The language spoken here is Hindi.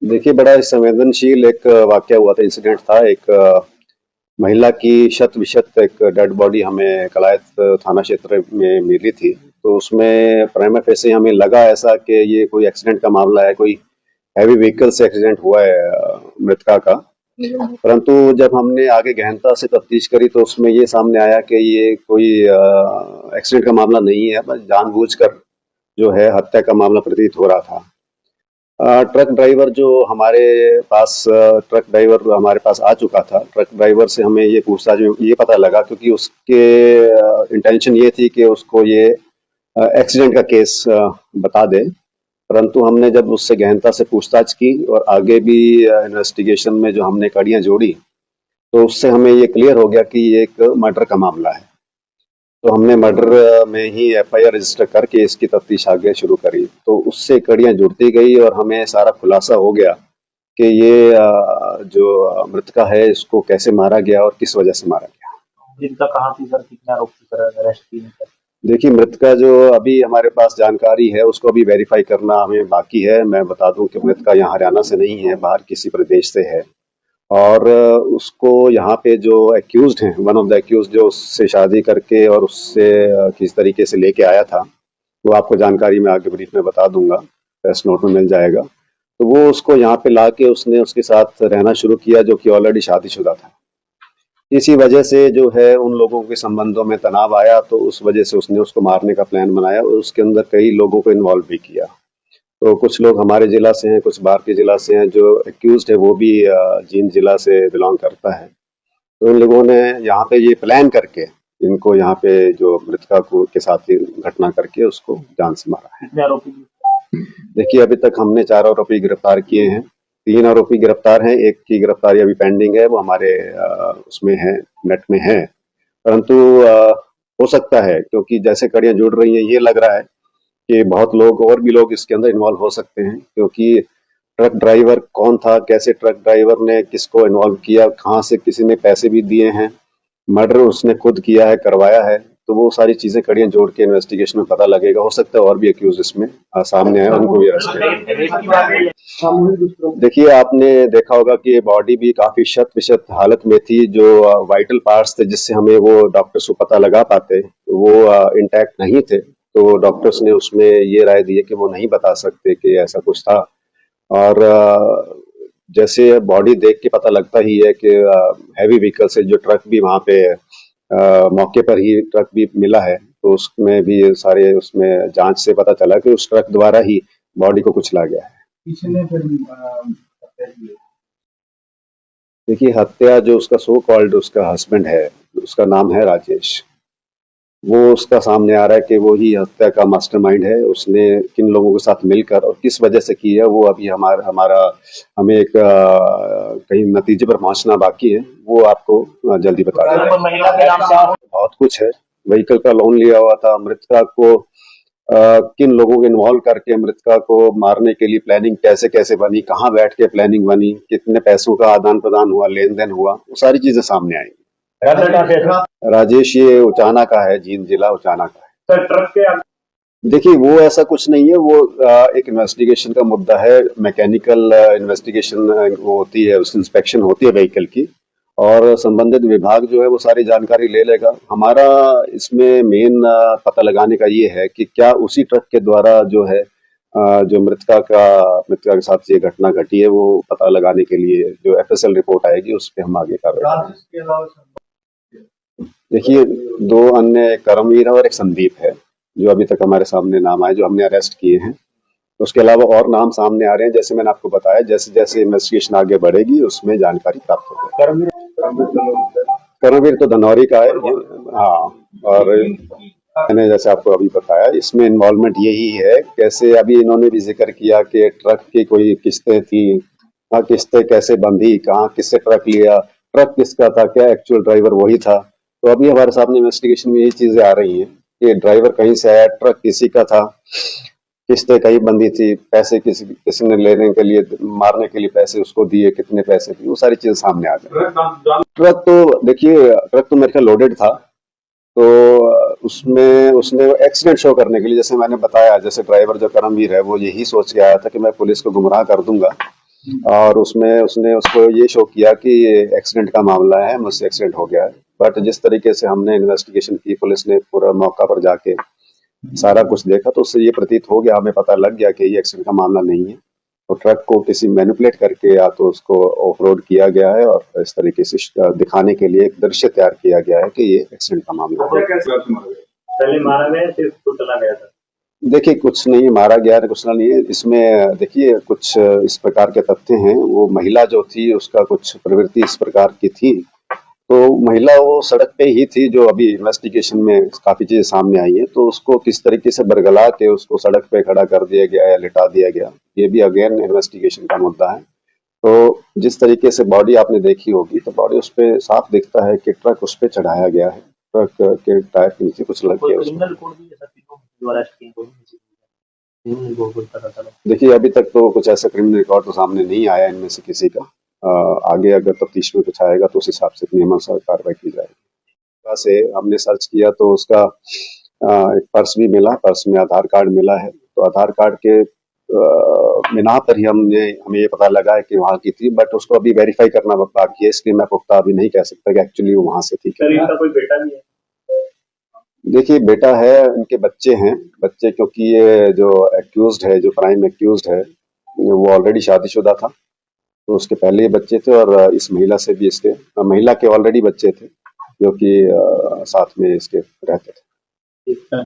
देखिए, बड़ा संवेदनशील एक वाकया हुआ था, इंसिडेंट था। एक महिला की शत विशत एक डेड बॉडी हमें कलायत थाना क्षेत्र में मिली थी। तो उसमें प्राइमा फेसे हमें लगा ऐसा कि ये कोई एक्सीडेंट का मामला है, कोई हैवी व्हीकल से एक्सीडेंट हुआ है मृतका का। परंतु जब हमने आगे गहनता से तफ्तीश करी तो उसमें ये सामने आया कि ये कोई एक्सीडेंट का मामला नहीं है, बस जानबूझकर जो है हत्या का मामला प्रतीत हो रहा था। ट्रक ड्राइवर जो हमारे पास ट्रक ड्राइवर हमारे पास आ चुका था। ट्रक ड्राइवर से हमें ये पूछताछ में ये पता लगा, क्योंकि उसके इंटेंशन ये थी कि उसको ये एक्सीडेंट का केस बता दे। परंतु हमने जब उससे गहनता से पूछताछ की और आगे भी इन्वेस्टिगेशन में जो हमने कड़ियां जोड़ी, तो उससे हमें ये क्लियर हो गया कि ये एक मर्डर का मामला है। तो हमने मर्डर में ही एफआईआर रजिस्टर करके इसकी तफ्तीश आगे शुरू करी। तो उससे कड़ियां जुड़ती गई और हमें सारा खुलासा हो गया कि ये जो मृतका है इसको कैसे मारा गया और किस वजह से मारा गया। जिनका कहाँ थी सर, कितना आरोप सर अरेस्ट किए सर? देखिए, मृतका जो अभी हमारे पास जानकारी है उसको अभी वेरीफाई करना हमें बाकी है। मैं बता दूं कि मृतका यहाँ हरियाणा से नहीं है, बाहर किसी प्रदेश से है। और उसको यहाँ पे जो एक्यूज्ड हैं, वन ऑफ द एक्यूज्ड जो उससे शादी करके और उससे किस तरीके से लेके आया था, वो आपको जानकारी मैं आगे ब्रीफ में बता दूंगा, प्रेस नोट में मिल जाएगा। तो वो उसको यहाँ पे लाके उसने उसके साथ रहना शुरू किया, जो कि ऑलरेडी शादीशुदा था। इसी वजह से जो है उन लोगों के संबंधों में तनाव आया, तो उस वजह से उसने उसको मारने का प्लान बनाया और उसके अंदर कई लोगों को इन्वॉल्व भी किया। तो कुछ लोग हमारे जिला से हैं, कुछ बाहर के जिला से हैं। जो एक्यूज्ड है वो भी जींद जिला से बिलोंग करता है। तो इन लोगों ने यहाँ पे ये प्लान करके इनको यहाँ पे जो मृतका को के साथ ही घटना करके उसको जान से मारा है। कितने आरोपी? देखिए, अभी तक हमने 4 आरोपी गिरफ्तार किए हैं। 3 आरोपी गिरफ्तार हैं, एक की गिरफ्तारी अभी पेंडिंग है, वो हमारे उसमें है, नेट में है। परंतु हो सकता है, क्योंकि जैसे कड़ियां जुड़ रही हैं, ये लग रहा है कि बहुत लोग और भी लोग इसके अंदर इन्वॉल्व हो सकते हैं। क्योंकि ट्रक ड्राइवर कौन था, कैसे ट्रक ड्राइवर ने किसको इन्वॉल्व किया, कहाँ से किसी ने पैसे भी दिए हैं, मर्डर उसने खुद किया है, करवाया है। तो वो सारी चीजें कड़ियां जोड़ के इन्वेस्टिगेशन में पता लगेगा। हो सकता है और भी एक्यूज इसमें सामने आए, उनको भी अरेस्ट करें। देखिए, आपने देखा होगा कि ये बॉडी भी काफी शत विशत हालत में थी। जो वाइटल पार्ट्स थे जिससे हमें वो डॉक्टर्स को पता लगा पाते, वो इंटैक्ट नहीं थे। तो डॉक्टर्स ने उसमें ये राय दी है कि वो नहीं बता सकते कि ऐसा कुछ था। और जैसे बॉडी देख के पता लगता ही है कि हैवी व्हीकल से जो ट्रक भी वहां पे मौके पर ही ट्रक भी मिला है, तो उसमें भी सारे उसमें जांच से पता चला कि उस ट्रक द्वारा ही बॉडी को कुचला गया है। किसने फिर देखिए, हत्या जो उसका सो कॉल्ड उसका हस्बैंड है, उसका नाम है राजेश। वो उसका सामने आ रहा है कि वो ही हत्या का मास्टरमाइंड है। उसने किन लोगों के साथ मिलकर और किस वजह से की है, वो अभी हमारा हमें एक कहीं नतीजे पर पहुंचना बाकी है। वो आपको जल्दी बता देंगे। महिला के नाम क्या? बहुत कुछ है। व्हीकल का लोन लिया हुआ था। मृतका को किन लोगों को इन्वॉल्व करके मृतका को मारने के लिए प्लानिंग कैसे कैसे बनी, कहाँ बैठ के प्लानिंग बनी, कितने पैसों का आदान प्रदान हुआ, लेन देन हुआ, वो सारी चीजें सामने आएंगी। राजेश ये उचाना का है, जींद जिला उचाना का है। सर ट्रक के देखिए, वो ऐसा कुछ नहीं है। वो एक इन्वेस्टिगेशन का मुद्दा है। मैकेनिकल इन्वेस्टिगेशन वो होती है, उसकी इंस्पेक्शन होती है व्हीकल की, और संबंधित विभाग जो है वो सारी जानकारी ले लेगा। हमारा इसमें मेन पता लगाने का ये है कि क्या उसी ट्रक के द्वारा जो है जो मृतका के साथ ये घटना घटी है, वो पता लगाने के लिए जो एफएसएल रिपोर्ट आएगी उस पर हम आगे कार्रवाई करेंगे। देखिए, 2 अन्य, एक करमवीर है और एक संदीप है, जो अभी तक हमारे सामने नाम आए, जो हमने अरेस्ट किए हैं। उसके अलावा और नाम सामने आ रहे हैं। जैसे मैंने आपको बताया, जैसे जैसे इन्वेस्टिगेशन आगे बढ़ेगी उसमें जानकारी प्राप्त होगी। करमवीर तो धनौरी का है। हाँ, और मैंने जैसे आपको अभी बताया, इसमें इन्वॉल्वमेंट यही है। कैसे अभी इन्होंने भी जिक्र किया कि ट्रक की कोई किस्तें थी, हाँ, किस्तें कैसे बंधी, कहाँ किससे ट्रक लिया, ट्रक किसका था, क्या एक्चुअल ड्राइवर वही था। तो अभी हमारे सामने इन्वेस्टिगेशन में यही चीजें आ रही हैं कि ड्राइवर कहीं से आया, ट्रक किसी का था, किस्तें कहीं बंधी थी, पैसे किसी ने लेने के लिए, मारने के लिए पैसे उसको दिए, कितने पैसे दिए, वो सारी चीजें सामने आ गई। ट्रक तो देखिए, ट्रक तो मेरे ख्याल लोडेड था। तो उसमें उसने एक्सीडेंट शो करने के लिए, जैसे मैंने बताया, जैसे ड्राइवर जो करमवीर है वो यही सोच के आया था कि मैं पुलिस को गुमराह कर दूंगा और उसमें उसने उसको ये शो किया कि ये एक्सीडेंट का मामला है, मुझसे एक्सीडेंट हो गया है। बट जिस तरीके से हमने इन्वेस्टिगेशन की, पुलिस ने पूरा मौका पर जाके सारा कुछ देखा, तो उससे ये प्रतीत हो गया, हमें पता लग गया कि ये एक्सीडेंट का मामला नहीं है। तो ट्रक को किसी मैनिपुलेट करके या तो उसको ऑफ रोड किया गया है और इस तरीके से दिखाने के लिए एक दृश्य तैयार किया गया है कि ये एक्सीडेंट का मामला है। पहले मारा गया फिर तो चला गया था। देखिए, कुछ नहीं मारा गया है, कुछ नहीं है इसमें। देखिए, कुछ इस प्रकार के तथ्य हैं। वो महिला जो थी, उसका कुछ प्रवृत्ति इस प्रकार की थी, तो महिला वो सड़क पे ही थी, जो अभी इन्वेस्टिगेशन में काफी चीजें सामने आई हैं। तो उसको किस तरीके से बरगला के उसको सड़क पे खड़ा कर दिया गया या लिटा दिया गया, ये भी अगेन इन्वेस्टिगेशन का मुद्दा है। तो जिस तरीके से बॉडी आपने देखी होगी, तो बॉडी उस पे साफ दिखता है कि ट्रक उस पे चढ़ाया गया है, ट्रक के टायर के नीचे कुछ लग कोई गया उसको। क्रिमिनल रिकॉर्ड भी है सर, तीनों जो अरेस्ट किए कोई क्रिमिनल रिकॉर्ड कोई पता चला? देखिए, अभी तक तो कुछ ऐसा क्रिमिनल रिकॉर्ड तो सामने नहीं आया इनमें से किसी का। आगे अगर तफ्तीश में कुछ आएगा तो उस हिसाब से नियमानुसार कार्रवाई की जाएगी। से हमने सर्च किया तो उसका एक पर्स भी मिला, पर्स में आधार कार्ड मिला है। तो आधार कार्ड के बिना पर ही हमें ये पता लगा है कि वहाँ की थी, बट उसको अभी वेरीफाई करना बाकी है, इसलिए मैं पुख्ता अभी नहीं कह सकता कि एक्चुअली वो वहाँ से थी। सर इनका कोई बेटा नहीं है? देखिए, बेटा है, उनके बच्चे हैं। बच्चे, क्योंकि ये जो एक्यूज्ड है, जो क्राइम एक्यूज्ड है, वो ऑलरेडी शादीशुदा था, तो उसके पहले ही बच्चे थे। और इस महिला से भी इसके महिला के ऑलरेडी बच्चे थे, जो कि साथ में इसके रहते थे। ठीक है।